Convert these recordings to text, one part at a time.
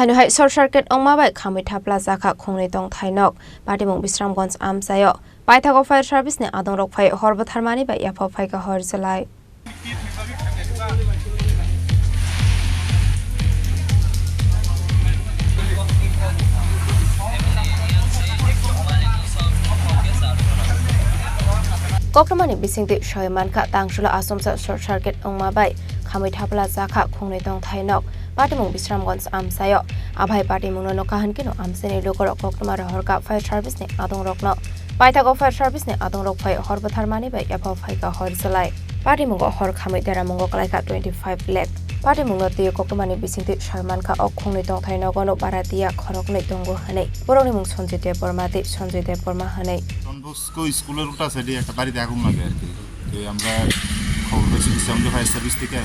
Haino hai short circuit Wngmabai Khamwi Thapla Chakha Khungni Tongthai nok Patimung Bisramganj Amsayo Paithago fire service ne adong rok phai horbo tharmani bai yaphau phai ka hor jalai Kokramani bisingti shoymanka tangsula asomsa short circuit Wngmabai Khamwi Thapla Chakha Khungni Tongthai nok Patimung Bisramganj Amsayo Abhai Patimung no kahan kino amseni lokor Kokramar horka fire service ne adong rok no Paithago fire service ne adong rok phai horbo tharmani bai yaphau phai ka hor jalai Patimung hor Khamwi deramung klaika 25 lakh Patimung no tiyo Kokramani bisingti shoymanka ok Khungni Tongthai nogono baratia khorok nei tongo hanei boroni mung sonjite pormati sonjite porma hanei Ko স্কুলের উল্টা সাইডে একটা বাড়িতে আগুন লাগে আর কি তো আমরা খবর পেয়েছি সামনে ফায়ার সার্ভিস থেকে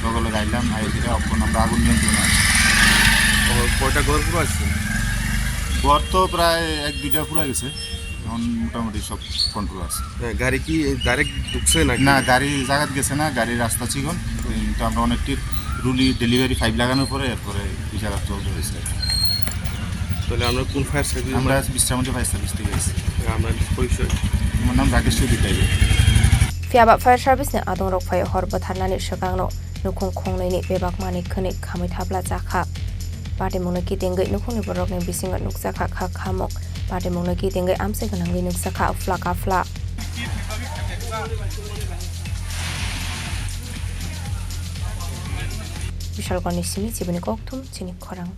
লগে গাইলাম আইডিটা অপন আমরা আগুন নিয়ন্ত্রণ আছে কয়টা ঘর পুরো আছে ঘর তো প্রায় 1-2টা পুরো গেছে এখন মোটামুটি সব কন্ট্রোল আছে গাড়ি কি ডাইরেক্ট ঢুকছে না গাড়ি জায়গা গেছে না গাড়ির রাস্তা চিকন তো আমরা অনেকটি রুলি ডেলিভারি 5 লাগানোর পরে এরপরে এই জায়গা চলতে হয়েছে তাহলে আমরা কোন ফায়ার সার্ভিস আমরা বিশ্রামতি ফায়ার সার্ভিস থেকে এসেছি আমরা পরিচয় আমার নাম Rakesh দিতাই Fiaba fire service ne adong rok phai hor batharnani shakangno nukhung khongnai ni bebak mani khani Khamwi Thapla Chakha Patimung no kitingai nukhung ni borok ne bisinga nuksakha kha khamok Patimung no kitingai amse ganangai nuksakha afla Vishal Goni Simi Jibani Koktum Chini Khorang